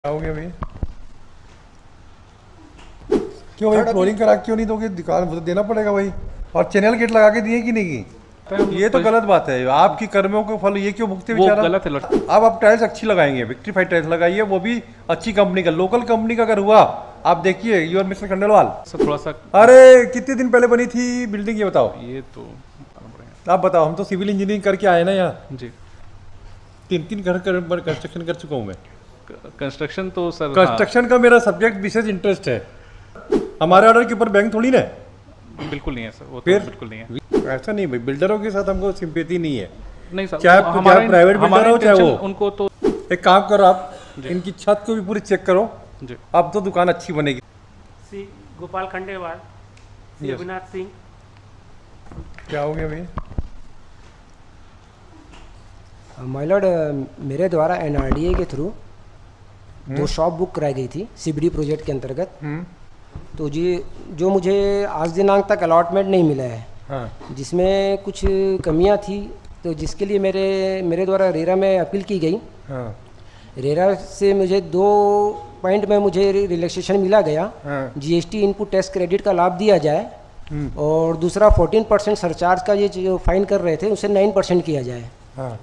क्या हो गया भाई? क्यों भाई फ्लोरिंग करा क्यों नहीं दोगे? दुकान वो तो देना पड़ेगा भाई। और चैनल गेट लगा के दिए कि नहीं की? ये तो गलत बात है। आपकी कर्मों को फल ये क्यों भुगते वो बेचारा? गलत है। अब आप टाइल्स अच्छी लगाएंगे, विक्ट्रीफाइड टाइल्स लगाइए, वो भी अच्छी कंपनी का, लोकल कंपनी का अगर हुआ। आप देखिए यूर मिस्टर खंडेलवाल सर थोड़ा सा अरे कितने दिन पहले बनी थी बिल्डिंग, ये बताओ। ये तो आप बताओ, हम तो सिविल इंजीनियरिंग करके आए ना यहाँ। जी 3 घर कंस्ट्रक्शन कर चुका हूँ मैं। कंस्ट्रक्शन तो सर कंस्ट्रक्शन का मेरा सब्जेक्ट विशेष इंटरेस्ट है। हमारे ऑर्डर के ऊपर बैंक थोड़ी ना है। बिल्कुल नहीं है सर, वो तो फिर बिल्कुल नहीं है। ऐसा नहीं भाई, बिल्डरों के साथ हमको सिंपैथी नहीं है। नहीं सर, चाहे हमारा प्राइवेट बिल्डर हो चाहे वो। उनको तो एक काम करो, आप इनकी छत को भी पूरी चेक करो। जी अब तो दुकान अच्छी बनेगी। श्री गोपाल खंडेलवाल, श्री अविनाश सिंह। क्या हो गया भाई? माय लॉर्ड, मेरे द्वारा एनआरडीए के थ्रू 2 शॉप बुक कराई गई थी सीबीडी प्रोजेक्ट के अंतर्गत। तो जी जो मुझे आज दिनांक तक अलॉटमेंट नहीं मिला है, हाँ। जिसमें कुछ कमियां थी, तो जिसके लिए मेरे द्वारा रेरा में अपील की गई। हाँ। रेरा से मुझे 2 पॉइंट में मुझे रिलैक्सेशन मिला गया। हाँ। जीएसटी इनपुट टैक्स क्रेडिट का लाभ दिया जाए, और दूसरा 14% सरचार्ज का ये जो फाइन कर रहे थे उसे 9% किया जाए। हाँ।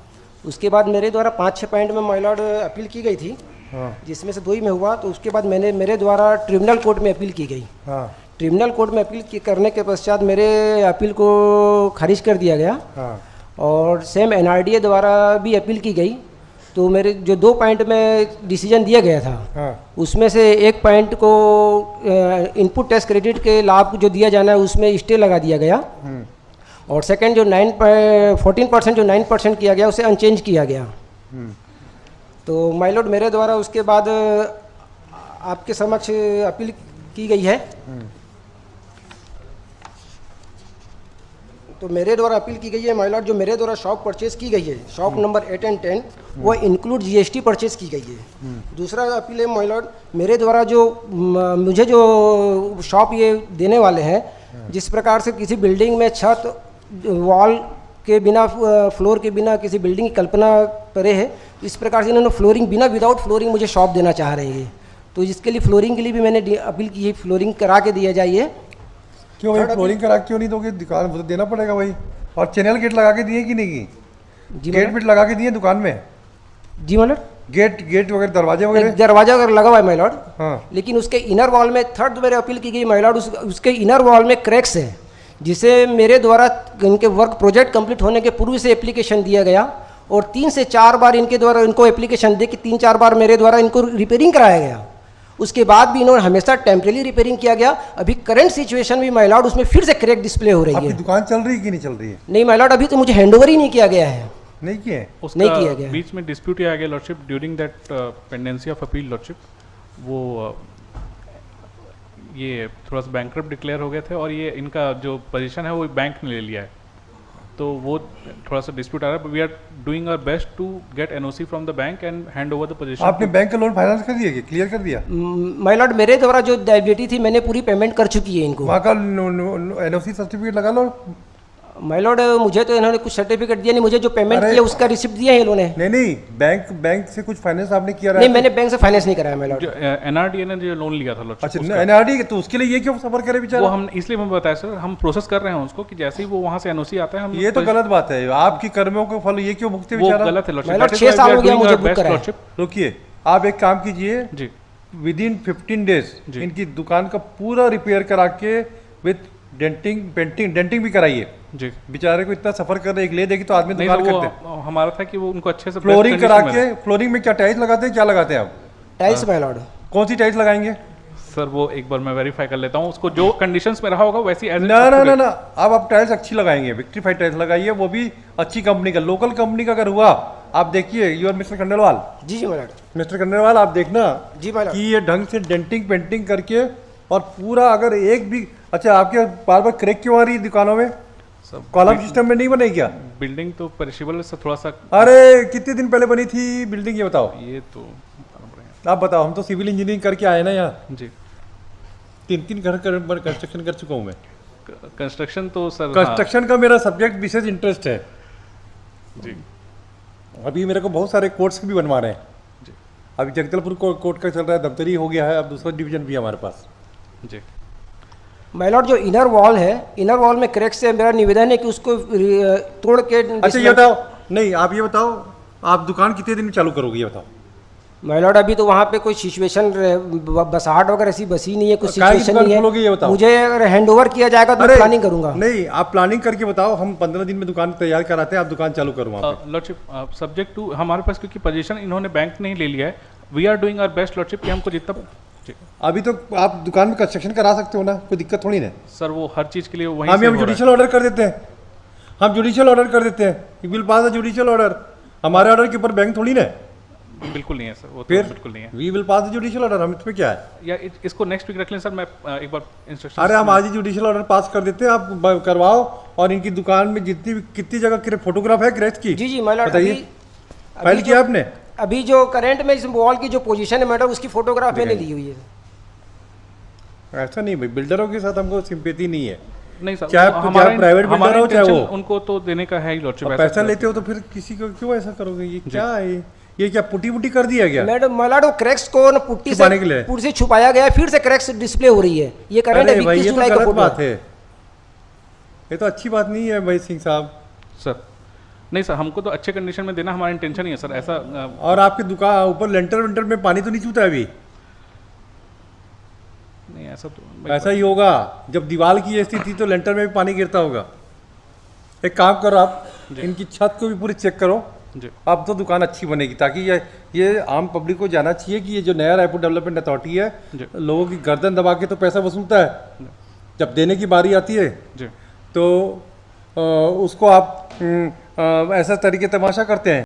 उसके बाद मेरे द्वारा 5-6 पॉइंट में माय लॉर्ड अपील की गई थी, हाँ। जिसमें से 2 ही में हुआ। तो उसके बाद मेरे द्वारा ट्रिब्यूनल कोर्ट में अपील की गई। हाँ। ट्रिब्यूनल कोर्ट में अपील करने के पश्चात मेरे अपील को खारिज कर दिया गया। हाँ। और सेम एनआरडीए द्वारा भी अपील की गई। तो मेरे जो 2 पॉइंट में डिसीजन दिया गया था, हाँ। उसमें से 1 पॉइंट को इनपुट टैक्स क्रेडिट के लाभ जो दिया जाना है उसमें स्टे लगा दिया गया। और सेकंड जो 14% जो 9% किया गया उसे अनचेंज किया गया। तो माय लॉर्ड, मेरे द्वारा उसके बाद आपके समक्ष अपील की गई है। तो मेरे द्वारा अपील की गई है माय लॉर्ड, जो मेरे द्वारा शॉप परचेज की गई है, शॉप नंबर 8 और 10, वो इंक्लूड जीएसटी परचेज की गई है। दूसरा अपील है माय लॉर्ड, मेरे द्वारा जो मुझे जो शॉप ये देने वाले हैं, जिस प्रकार से किसी बिल्डिंग में छत वॉल के बिना, फ्लोर के बिना किसी बिल्डिंग की कल्पना करे है, इस प्रकार से इन्होंने फ्लोरिंग बिना विदाउट फ्लोरिंग मुझे शॉप देना चाह रहे हैं। तो इसके लिए फ्लोरिंग के लिए भी मैंने अपील की है, फ्लोरिंग करा के दिया जाइए। क्यों भाई फ्लोरिंग करा क्यों नहीं दोगे? दुकान वो तो देना पड़ेगा भाई। और चैनल गेट लगा के दिए कि नहीं की? जी गेट वेट लगा के दिए दुकान में? जी माय लॉर्ड, गेट वगैरह, दरवाजे वगैरह? दरवाजा अगर लगा हुआ है माय लॉर्ड, हाँ। लेकिन उसके इनर वॉल में, थर्ड मेरे अपील की गई माय लॉर्ड, उसके इनर वॉल में क्रैक्स है, जिसे मेरे द्वारा इनके वर्क प्रोजेक्ट कंप्लीट होने के पूर्व से एप्लीकेशन दिया गया, और 3 से 4 बार इनके द्वारा इनको एप्लीकेशन दे के 3-4 बार मेरे द्वारा इनको रिपेयरिंग कराया गया। उसके बाद भी इन्होंने हमेशा टेम्परेरी रिपेयरिंग किया गया। अभी करंट सिचुएशन भी माय लॉर्ड उसमें फिर से क्रैक डिस्प्ले हो रही आपकी है। दुकान चल रही है कि नहीं चल रही है? नहीं माय लॉर्ड, अभी तो मुझे हैंडओवर ही नहीं किया गया है। नहीं किए? नहीं किया गया। बीच में डिस्प्यूट आ गया lordship during that pendency of appeal lordship. वो ये थोड़ा सा बैंकरप्ट डिक्लेयर हो गए थे, और ये इनका जो पोजीशन है वो बैंक ने ले लिया है, तो वो थोड़ा सा डिस्प्यूट आ रहा है। We are doing our best to get NOC from the bank and hand over the position. आपने बैंक का लोन फाइनेंस कर दिया, क्लियर कर दिया? माय लॉर्ड, मेरे द्वारा जो लायबिलिटी थी मैंने पूरी पेमेंट कर चुकी है इनको। वहाँ का एनओसी सर्टिफिकेट लगा लो। माय लॉर्ड, मुझे तो इन्होंने कुछ सर्टिफिकेट दिया नहीं, मुझे जो पेमेंट अरे, किया उसका रिसिप्ट दिया है इन्होंने। नहीं, बैंक से कुछ फाइनेंस आपने किया? नहीं, मैंने बैंक से फाइनेंस नहीं कराया माय लॉर्ड। जो एनआरडीए ने जो लोन लिया था लॉर्डशिप, अच्छा, एनआरडी, तो उसके लिए ये क्यों सफर करे वो बेचारा? हम इसलिए मैं बताया सर, हम प्रोसेस कर रहे हैं उसको कि जैसे ही वो वहाँ से एनओसी आता है हम ये तो गलत बात है। आपकी कर्मों को फल ये क्यों भुगते वो बेचारा? गलत है मतलब लॉर्डशिप। 6 साल हो गया मुझे बुक कराया। रुकिए, आप एक काम कीजिए, जी विदिन 15 डेज जी। इनकी दुकान का पूरा रिपेयर करा के विद डेंटिंग भी कराइए। जी बेचारे को इतना सफर कर रहे, एक ले देगी तो आदमी नहीं दुकान सर, करते हैं। वो हमारा था कि वो उनको अच्छे से फ्लोरिंग करा के, फ्लोरिंग में क्या टाइल्स लगाते हैं, क्या लगाते हैं आप? Tiles my Lord. कौन सी टाइल्स लगाएंगे? सर वो एक बार मैं वेरीफाई कर लेता हूँ उसको, जो कंडीशंस में रहा होगा वैसी एज ना ना ना ना, अब आप टाइल्स अच्छी लगाएंगे, विक्ट्रीफाइड टाइल्स लगाइए, वो भी अच्छी कंपनी का, लोकल कंपनी का अगर हुआ। आप देखिए your mister Khandelwal, ji my lord. Mister Khandelwal, आप देखना जी माय लॉर्ड। कि ये ढंग से डेंटिंग पेंटिंग करके, और पूरा अगर एक भी, अच्छा आपके बार बार क्रैक क्यों आ रही है दुकानों में? कॉलम सिस्टम में नहीं बने क्या? बिल्डिंग तो पेरिशेबल से थोड़ा सा। अरे कितने दिन पहले बनी थी बिल्डिंग, ये बताओ। ये तो आप बताओ, हम तो सिविल इंजीनियरिंग करके आए ना यहाँ। जी 3 घर कंस्ट्रक्शन कर चुका हूँ मैं। कंस्ट्रक्शन तो सर कंस्ट्रक्शन का मेरा सब्जेक्ट विशेष इंटरेस्ट है। जी अभी मेरे को बहुत सारे कोर्स भी बनवा रहे हैं। जी अभी जगदलपुर कोर्ट का चल रहा है, दफ्तरी हो गया है, अब दूसरा डिवीजन भी है हमारे पास। जी माय लॉर्ड, जो इनर वॉल है, इनर वॉल में क्रैक्स है, मेरा निवेदन है कि उसको तोड़ के अच्छा ये बताओ, नहीं आप ये बताओ, आप दुकान कितने दिन में चालू करोगे ये बताओ? माय लॉर्ड, अभी तो वहाँ पे कोई सिचुएशन बसाहट वगैरह ऐसी बसी नहीं है, कुछ काहे की सिचुएशन दुकान खोलोगे ये नहीं है। बताओ? मुझे अगर हैंड ओवर किया जाएगा तो मैं प्लानिंग करूंगा। नहीं आप प्लानिंग करके बताओ, हम 15 दिन में दुकान तैयार कराते हैं, आप दुकान चालू करो वहाँ पे। लॉर्डशिप सब्जेक्ट टू हमारे पास क्योंकि पोजीशन इन्होंने बैंक ने ही ले लिया है, we are doing our best lordship कि हमको जितना जी। अभी तो आप दुकान में कंस्ट्रक्शन करा सकते हो ना, कोई दिक्कत थोड़ी ना। सर वो हर चीज़ के लिए वहीं हम से हो रहा है। जुडिशियल ऑर्डर कर देते हैं, हम जुडिशियल ऑर्डर कर देते हैं, you will pass the judicial order. हमारे ऑर्डर के ऊपर बैंक थोड़ी ना है। बिल्कुल नहीं है सर, वो तो फिर बिल्कुल नहीं है। We will pass the judicial order, हम इसमें क्या है? या इसको नेक्स्ट वीक रख लें सर, मैं एक बार इंस्ट्रक्शन। अरे हम आज ही जुडिशियल ऑर्डर पास कर देते हैं, आप करवाओ। और इनकी दुकान में जितनी भी कितनी जगह फोटोग्राफ है क्रैच की? जी जी माय लॉर्ड, बताइए, फाइल किया आपने? अभी जो करंट में इस वॉल की जो पोजीशन है मैडम, उसकी फोटोग्राफ मैंने ली हुई है। ऐसा नहीं भाई, बिल्डरों के साथ हमको सिंपैथी नहीं है। नहीं सर, चाहे वो प्राइवेट बिल्डर हो चाहे वो, उनको तो देने का है ही लॉर्डशिप। और पैसा लेते हो तो फिर किसी को क्यों ऐसा करोगे? ये क्या है? ये क्या पुटी पुटी कर दिया गया? मैडम माय लॉर्ड, वो क्रैक्स को न पुट्टी छुपाने के लिए? पुट्टी से छुपाया गया है, फिर से क्रैक्स डिस्प्ले हो रही है। ये करंट अरे भाई 21 ये तो जुलाई का गलत फोटो बात है। है, ये तो अच्छी बात नहीं है भाई सिंह साहब। सर नहीं सर, हमको तो अच्छे कंडीशन में देना हमारा इंटेंशन ही है सर। ऐसा और आपकी दुकान ऊपर लेंटर वेंटर में पानी तो नहीं छूता है अभी? नहीं ऐसा तो ऐसा ही होगा, जब दीवार की ये स्थिति तो लेंटर में भी पानी गिरता होगा। एक काम करो आप, इनकी छत को भी पूरी चेक करो। जी अब तो दुकान अच्छी बनेगी, ताकि ये आम पब्लिक को जाना चाहिए कि ये जो नया रायपुर डेवलपमेंट अथॉरिटी है, लोगों की गर्दन दबा के तो पैसा वसूलता है, जब देने की बारी आती है जी तो उसको आप ऐसा तरीके तमाशा करते हैं।